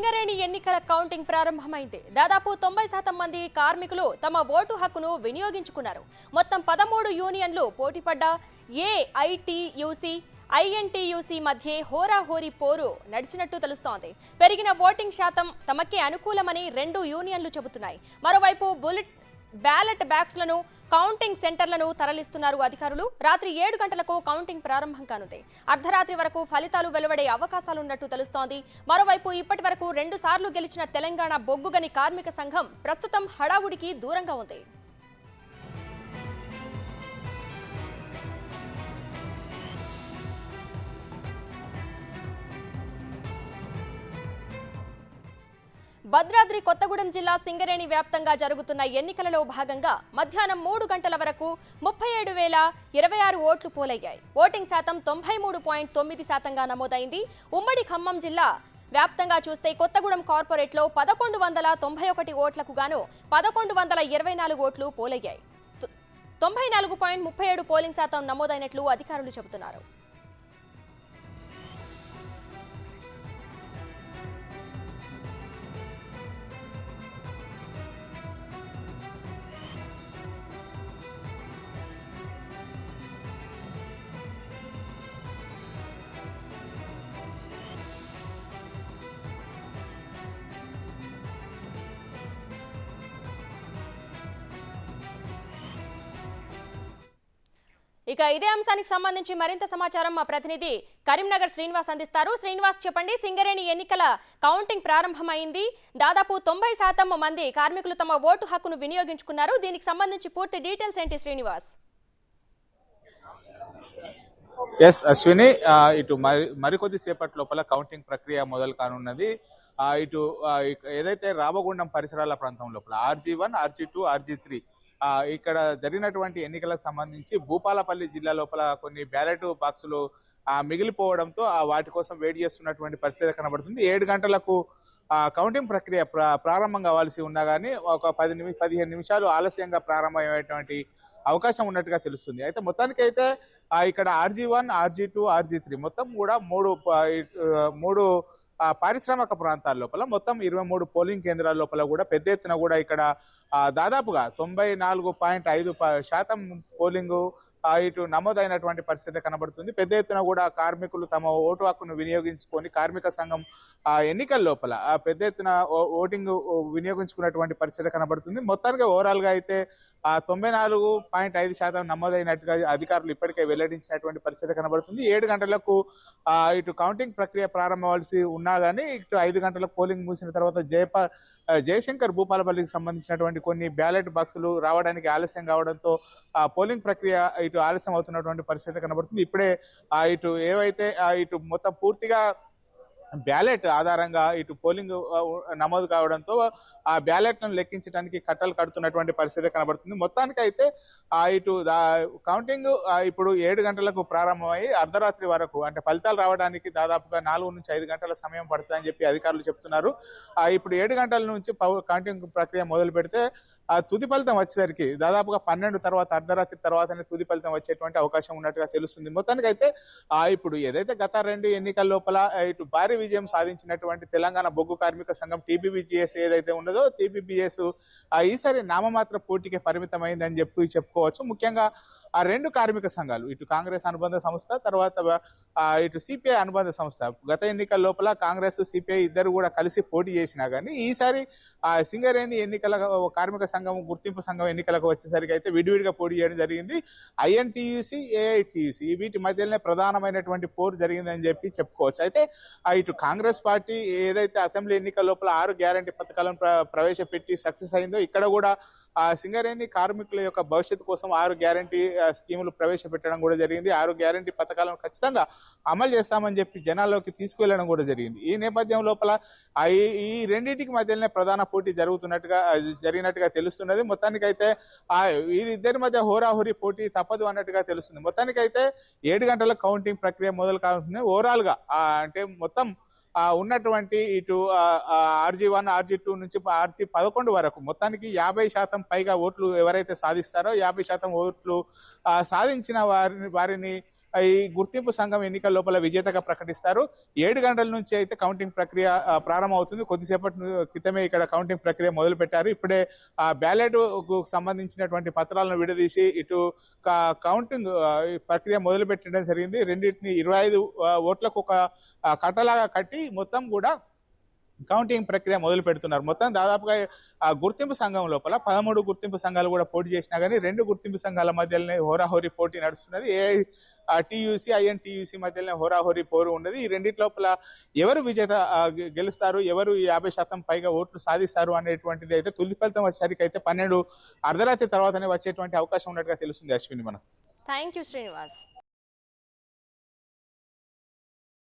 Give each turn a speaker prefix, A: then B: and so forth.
A: సింగరేణి ఎన్నికల కౌంటింగ్ ప్రారంభమైంది. దాదాపు 90% మంది కార్మికులు తమ ఓటు హక్కును వినియోగించుకున్నారు. మొత్తం 13 యూనియన్లు పోటీపడ్డ ఏఐటియుసి, ఐఎన్టీయూసీ మధ్య హోరాహోరీ పోరు నడిచినట్టు తెలుస్తోంది. పెరిగిన ఓటింగ్ శాతం తమకే అనుకూలమని రెండు యూనియన్లు చెబుతున్నాయి. మరోవైపు బ్యాలెట్ బ్యాగ్స్లను కౌంటింగ్ సెంటర్లను తరలిస్తున్నారు అధికారులు. రాత్రి 7 గంటలకు కౌంటింగ్ ప్రారంభం కానుంది. అర్ధరాత్రి వరకు ఫలితాలు వెలువడే అవకాశాలున్నట్టు తెలుస్తోంది. మరోవైపు ఇప్పటి వరకు 2 సార్లు గెలిచిన తెలంగాణ బొగ్గుగని కార్మిక సంఘం ప్రస్తుతం హడావుడికి దూరంగా ఉంది. భద్రాద్రి కొత్తగూడెం జిల్లా సింగరేణి వ్యాప్తంగా జరుగుతున్న ఎన్నికలలో భాగంగా మధ్యాహ్నం 3 గంటల వరకు 37,026 ఓట్లు పోలయ్యాయి. ఓటింగ్ శాతం 93.9%గా నమోదైంది. ఉమ్మడి ఖమ్మం జిల్లా వ్యాప్తంగా చూస్తే కొత్తగూడెం కార్పొరేట్లో 1191 ఓట్లకు గాను 1124 ఓట్లు పోలయ్యాయి. 94.37 పోలింగ్ శాతం నమోదైనట్లు అధికారులు చెబుతున్నారు. ఇక ఇదే అంశానికి సంబంధించి మరింత సమాచారం మా ప్రతినిధి కరీంనగర్ శ్రీనివాస్ అందిస్తారు. శ్రీనివాస్, చెప్పండి. సింగరేణి ఎన్నికల కౌంటింగ్ ప్రారంభమైంది. దాదాపు 90% మంది కార్మికులు తమ ఓటు హక్కును వినియోగించుకున్నారు. దీనికి సంబంధించి పూర్తి డీటెయిల్స్ ఏంటి శ్రీనివాస్?
B: ఎస్ అశ్విని, ఇటు మరికొద్ది సేపటి లోపల కౌంటింగ్ ప్రక్రియ మొదలు కానున్నది. ఇటు ఏదైతే రామగుండం పరిసరాల ప్రాంతం లోపల RG1, RG2, RG3 ఇక్కడ జరిగినటువంటి ఎన్నికలకు సంబంధించి భూపాలపల్లి జిల్లా లోపల కొన్ని బ్యాలెట్ బాక్సులు మిగిలిపోవడంతో వాటి కోసం వెయిట్ చేస్తున్నటువంటి పరిస్థితి కనబడుతుంది. 7 గంటలకు కౌంటింగ్ ప్రక్రియ ప్రారంభం కావాల్సి ఉన్నా కానీ ఒక 15 నిమిషాలు ఆలస్యంగా ప్రారంభమయ్యేటువంటి అవకాశం ఉన్నట్టుగా తెలుస్తుంది. అయితే మొత్తానికైతే ఇక్కడ RG1, RG2, RG3 మొత్తం కూడా మూడు పారిశ్రామిక ప్రాంతాల లోపల మొత్తం 23 పోలింగ్ కేంద్రాల లోపల కూడా పెద్ద ఎత్తున కూడా ఇక్కడ దాదాపుగా 94.5% పోలింగ్ ఇటు నమోదైనటువంటి పరిస్థితి కనబడుతుంది. పెద్ద ఎత్తున కూడా కార్మికులు తమ ఓటు హక్కును వినియోగించుకొని కార్మిక సంఘం ఎన్నికల లోపల పెద్ద ఎత్తున ఓటింగ్ వినియోగించుకున్నటువంటి పరిస్థితి కనబడుతుంది. మొత్తానికి ఓవరాల్ గా అయితే 94.5% నమోదైనట్టుగా అధికారులు ఇప్పటికే వెల్లడించినటువంటి పరిస్థితి కనబడుతుంది. 7 గంటలకు ఇటు కౌంటింగ్ ప్రక్రియ ప్రారంభమవలసి ఉన్నా కానీ ఇటు 5 గంటలకు పోలింగ్ ముగిసిన తర్వాత జయశంకర్ భూపాలపల్లికి సంబంధించినటువంటి కొన్ని బ్యాలెట్ బాక్సులు రావడానికి ఆలస్యం కావడంతో పోలింగ్ ప్రక్రియ ఇటు ఆలస్యం అవుతున్నటువంటి పరిస్థితి కనబడుతుంది. ఇప్పుడే ఇటు ఏవైతే ఇటు మొత్తం పూర్తిగా బ్యాలెట్ ఆధారంగా ఇటు పోలింగ్ నమోదు కావడంతో ఆ బ్యాలెట్లను లెక్కించడానికి కట్టలు కడుతున్నటువంటి పరిస్థితి కనబడుతుంది. మొత్తానికి అయితే ఇటు కౌంటింగ్ ఇప్పుడు 7 గంటలకు ప్రారంభమై అర్ధరాత్రి వరకు అంటే ఫలితాలు రావడానికి దాదాపుగా 4 నుంచి 5 గంటల సమయం పడుతుందని చెప్పి అధికారులు చెప్తున్నారు. ఇప్పుడు 7 గంటల నుంచి కౌంటింగ్ ప్రక్రియ మొదలు పెడితే తుది ఫలితం వచ్చేసరికి దాదాపుగా 12 తర్వాత అర్ధరాత్రి తర్వాతనే తుది ఫలితం వచ్చేటువంటి అవకాశం ఉన్నట్టుగా తెలుస్తుంది. మొత్తానికి అయితే ఇప్పుడు ఏదైతే గత 2 ఎన్నికల లోపల ఇటు భారీ విజయం సాధించినటువంటి తెలంగాణ బొగ్గు కార్మిక సంఘం TBBGS ఏదైతే ఉన్నదో TBBGS ఈసారి నామమాత్ర పోటీకి పరిమితమైందని చెప్పుకోవచ్చు. ముఖ్యంగా ఆ 2 కార్మిక సంఘాలు ఇటు కాంగ్రెస్ అనుబంధ సంస్థ తర్వాత ఇటు CPI అనుబంధ సంస్థ గత ఎన్నికల లోపల కాంగ్రెస్ CPI ఇద్దరు కూడా కలిసి పోటీ చేసినా కానీ ఈసారి సింగరేణి ఎన్నికల కార్మిక సంఘం గుర్తింపు సంఘం ఎన్నికలకు వచ్చేసరికి అయితే విడివిడిగా పోటీ చేయడం జరిగింది. INTUC, AITUC వీటి మధ్యలోనే ప్రధానమైనటువంటి పోరు జరిగిందని చెప్పుకోవచ్చు. అయితే ఇటు కాంగ్రెస్ పార్టీ ఏదైతే అసెంబ్లీ ఎన్నికల లోపల 6 గ్యారంటీ పథకాలను ప్రవేశపెట్టి సక్సెస్ అయిందో ఇక్కడ కూడా సింగరేణి కార్మికుల యొక్క భవిష్యత్తు కోసం 6 గ్యారంటీ స్కీములు ప్రవేశపెట్టడం కూడా జరిగింది. 6 గ్యారంటీ పథకాలను ఖచ్చితంగా అమలు చేస్తామని చెప్పి జనాల్లోకి తీసుకువెళ్లడం కూడా జరిగింది. ఈ నేపథ్యం లోపల ఈ రెండింటికి మధ్యలోనే ప్రధాన పోటీ జరిగినట్టుగా తెలుస్తున్నది. మొత్తానికైతే వీరిద్దరి మధ్య హోరాహోరీ పోటీ తప్పదు అన్నట్టుగా తెలుస్తుంది. మొత్తానికైతే 7 గంటల కౌంటింగ్ ప్రక్రియ మొదలు కావాల్సింది. ఓవరాల్ గా అంటే మొత్తం ఉన్నటువంటి ఇటు RG1, RG2 నుంచి RG11 వరకు మొత్తానికి 50% పైగా ఓట్లు ఎవరైతే సాధిస్తారో 50% ఓట్లు సాధించిన వారిని ఈ గుర్తింపు సంఘం ఎన్నికల లోపల విజేతగా ప్రకటిస్తారు. 7 గంటల నుంచి అయితే కౌంటింగ్ ప్రక్రియ ప్రారంభం అవుతుంది. కొద్దిసేపటి క్రితమే ఇక్కడ కౌంటింగ్ ప్రక్రియ మొదలు పెట్టారు. ఇప్పుడే బ్యాలెట్ కు సంబంధించినటువంటి పత్రాలను విడదీసి ఇటు కౌంటింగ్ ప్రక్రియ మొదలు పెట్టడం జరిగింది. రెండింటిని 25 ఓట్లకు ఒక కట్టలాగా కట్టి మొత్తం కూడా కౌంటింగ్ ప్రక్రియ మొదలు పెడుతున్నారు. మొత్తం దాదాపుగా ఆ గుర్తింపు సంఘం లోపల 13 గుర్తింపు సంఘాలు కూడా పోటీ చేసినా కానీ 2 గుర్తింపు సంఘాల మధ్యలోనే హోరాహోరీ పోటీ నడుస్తున్నది. టీయూసీ ఐఎన్టీయూసీ మధ్యలోనే హోరాహోరీ పోరు ఉన్నది. ఈ రెండింటి లోపల ఎవరు విజేత గెలుస్తారు, ఎవరు 50% పైగా ఓట్లు సాధిస్తారు అనేటువంటిది అయితే తుది ఫలితం వచ్చేసరికి అయితే 12 అర్ధరాత్రి తర్వాతనే వచ్చేటువంటి అవకాశం ఉన్నట్టుగా తెలుస్తుంది. అశ్విని మనకు.
A: Thank you Srinivas.